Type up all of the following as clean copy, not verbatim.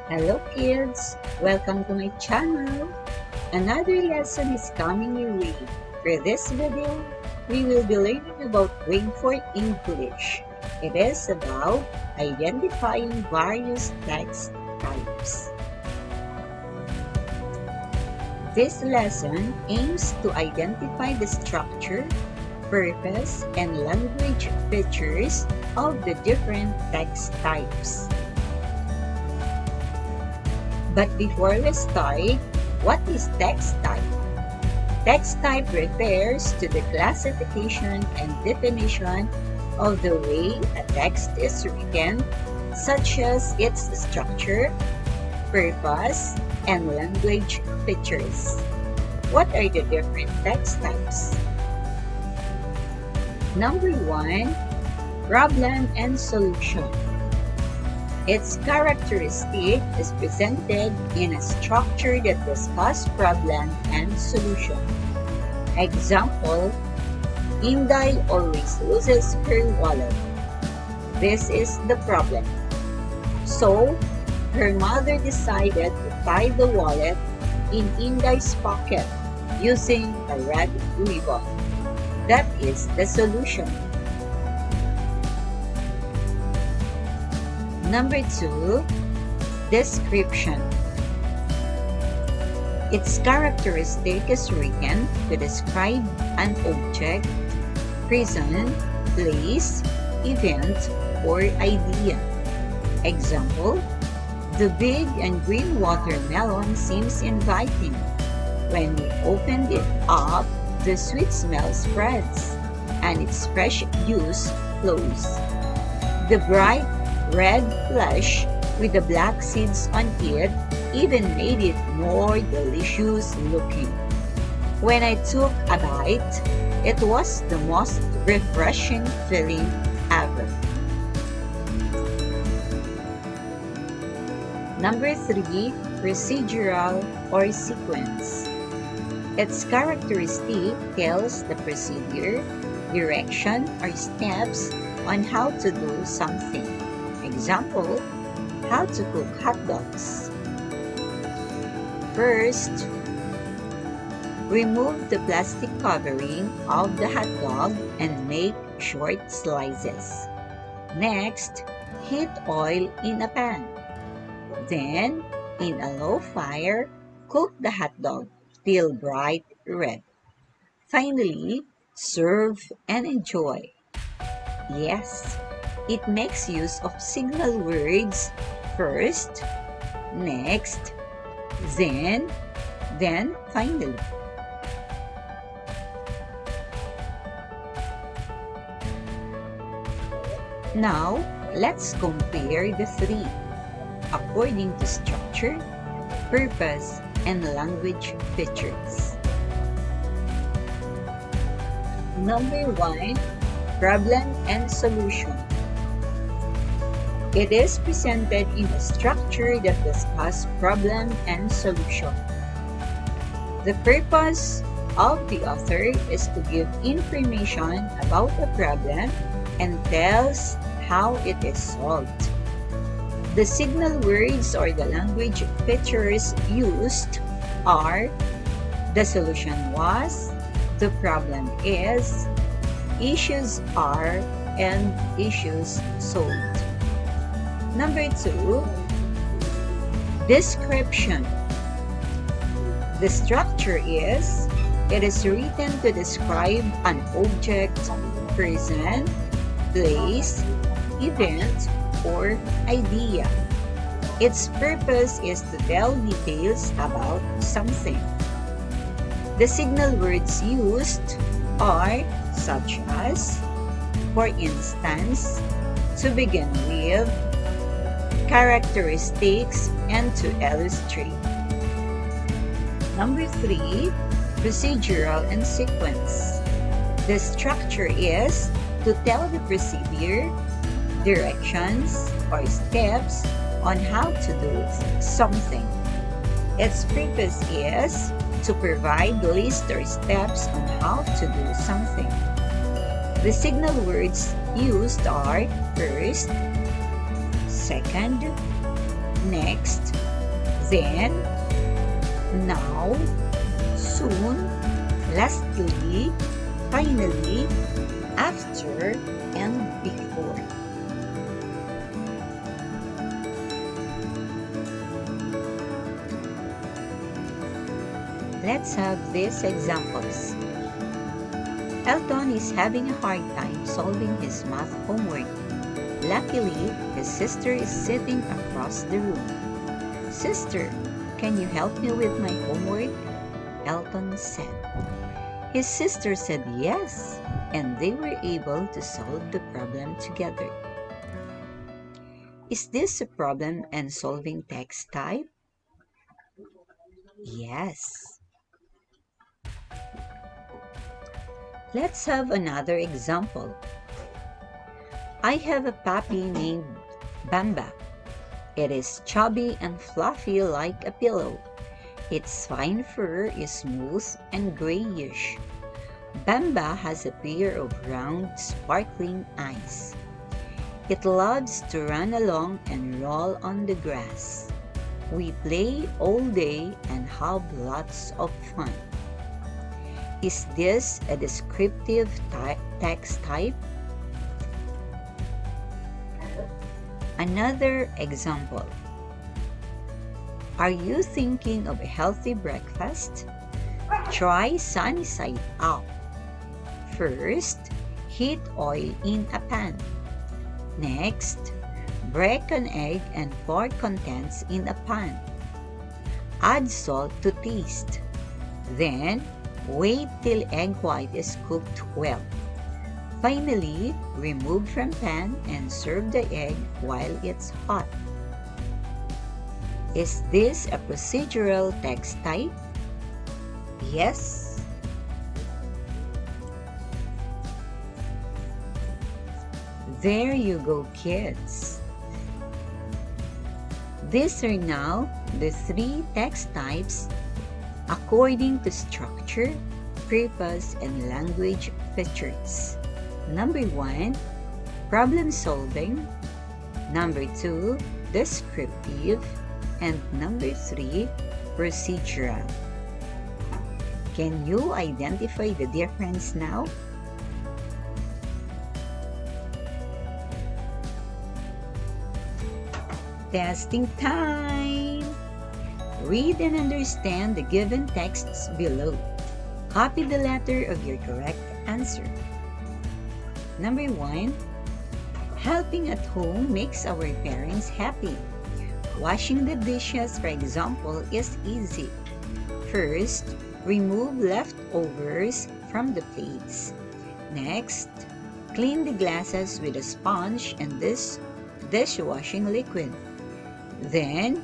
Hello kids! Welcome to my channel! Another lesson is coming your way. For this video, we will be learning about Grade 4 English. It is about identifying various text types. This lesson aims to identify the structure, purpose, and language features of the different text types. But before we start, what is text type? Text type refers to the classification and definition of the way a text is written, such as its structure, purpose, and language features. What are the different text types? Number 1, problem and solution. Its characteristic is presented in a structure that discusses problem and solution. Example, Inday always loses her wallet. This is the problem. So, her mother decided to tie the wallet in Inday's pocket using a red ribbon. That is the solution. Number 2, description. Its characteristic is written to describe an object, person, place, event, or idea. Example, the big and green watermelon seems inviting. When we opened it up, the sweet smell spreads, and its fresh juice flows. The bright red flesh with the black seeds on it even made it more delicious looking. When I took a bite, it was the most refreshing feeling ever. Number 3, procedural or sequence. Its characteristic tells the procedure, direction, or steps on how to do something. Example, how to cook hot dogs. First, remove the plastic covering of the hot dog and make short slices. Next, heat oil in a pan. Then, in a low fire, cook the hot dog till bright red. Finally, serve and enjoy. Yes, it makes use of signal words first, next, then finally. Now, let's compare the three according to structure, purpose, and language features. Number 1, problem and solution. It is presented in a structure that discusses problem and solution. The purpose of the author is to give information about a problem and tells how it is solved. The signal words or the language features used are the solution was, the problem is, issues are, and issues solved. Number 2, description. The structure is, it is written to describe an object, person, place, event, or idea. Its purpose is to tell details about something. The signal words used are such as, for instance, to begin with, characteristics, and to illustrate. Number 3, procedural and sequence. The structure is to tell the procedure, directions, or steps on how to do something. Its purpose is to provide list or steps on how to do something. The signal words used are first, second, next, then, now, soon, lastly, finally, after, and before. Let's have these examples. Elton is having a hard time solving his math homework. Luckily, his sister is sitting across the room. "Sister, can you help me with my homework?" Elton said. His sister said yes, and they were able to solve the problem together. Is this a problem and solving text type? Yes. Let's have another example. I have a puppy named Bamba. It is chubby and fluffy like a pillow. Its fine fur is smooth and grayish. Bamba has a pair of round, sparkling eyes. It loves to run along and roll on the grass. We play all day and have lots of fun. Is this a descriptive text type? Another example. Are you thinking of a healthy breakfast? Try sunny side up. First, heat oil in a pan. Next, break an egg and pour contents in a pan. Add salt to taste. Then, wait till egg white is cooked well. Finally, remove from pan and serve the egg while it's hot. Is this a procedural text type? Yes. There you go, kids. These are now the 3 text types according to structure, purpose, and language features. Number 1, problem solving. Number 2, descriptive. And number 3, procedural. Can you identify the difference now? Testing time! Read and understand the given texts below. Copy the letter of your correct answer. Number 1, helping at home makes our parents happy. Washing the dishes, for example, is easy. First, remove leftovers from the plates. Next, clean the glasses with a sponge and this dishwashing liquid. Then,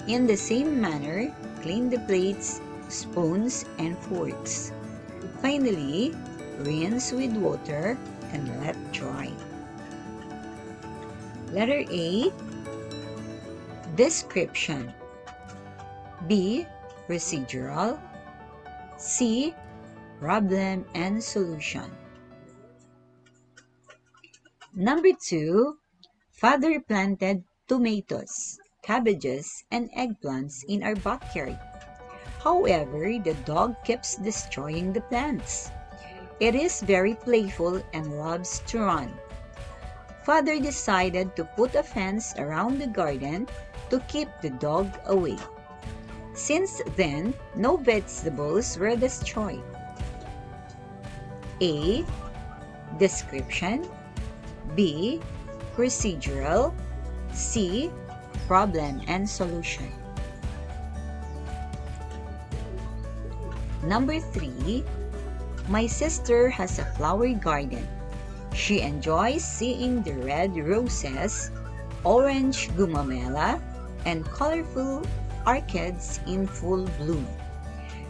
in the same manner, clean the plates, spoons, and forks. Finally, rinse with water and let dry. Letter A, description. B, procedural. C, problem and solution. Number 2, father planted tomatoes, cabbages, and eggplants in our backyard. However, the dog keeps destroying the plants. It is very playful and loves to run. Father decided to put a fence around the garden to keep the dog away. Since then, no vegetables were destroyed. A, description. B, procedural. C, problem and solution. Number 3, my sister has a flower garden. She enjoys seeing the red roses, orange gumamela, and colorful orchids in full bloom.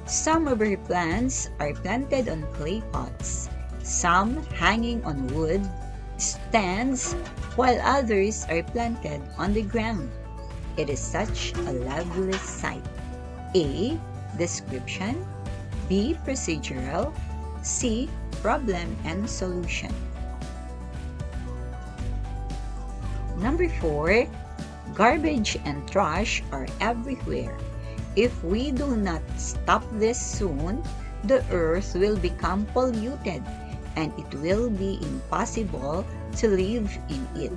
Some of her plants are planted on clay pots, some hanging on wood stands, while others are planted on the ground. It is such a lovely sight. A, description. B, procedural. C, problem and solution. Number 4, Garbage and trash are everywhere. If we do not stop this soon, the earth will become polluted and it will be impossible to live in it.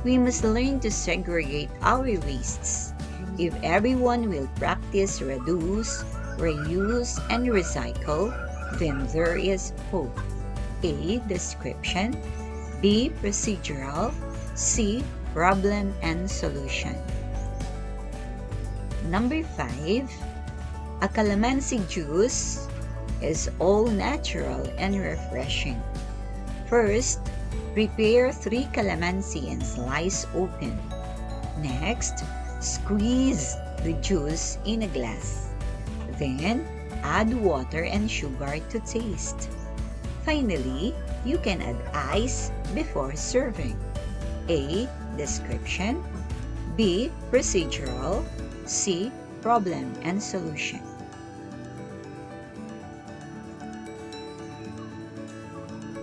We must learn to segregate our wastes. If everyone will practice reduce, reuse, and recycle, then there is hope. A. Description. B. Procedural. C. Problem and solution. Number 5. A calamansi juice is all natural and refreshing. First, prepare 3 calamansi and slice open. Next, squeeze the juice in a glass. Then, add water and sugar to taste. Finally, you can add ice before serving. A. Description. B. Procedural. C. Problem and solution.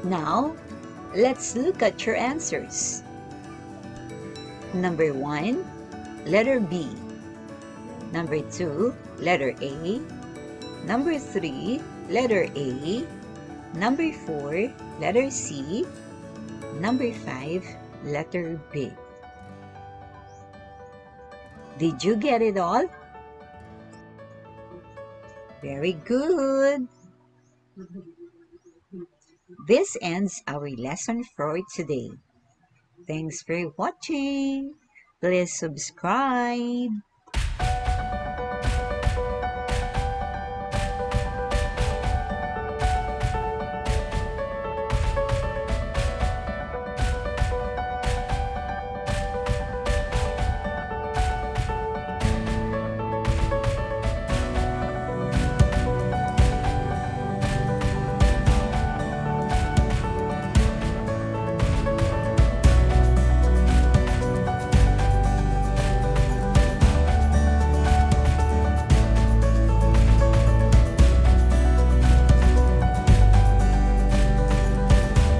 Now, let's look at your answers. Number 1, letter B. Number 2, letter A. Number 3, letter A. Number 4, letter C. Number 5, letter B. Did you get it all? Very good. This ends our lesson for today. Thanks for watching. Please subscribe.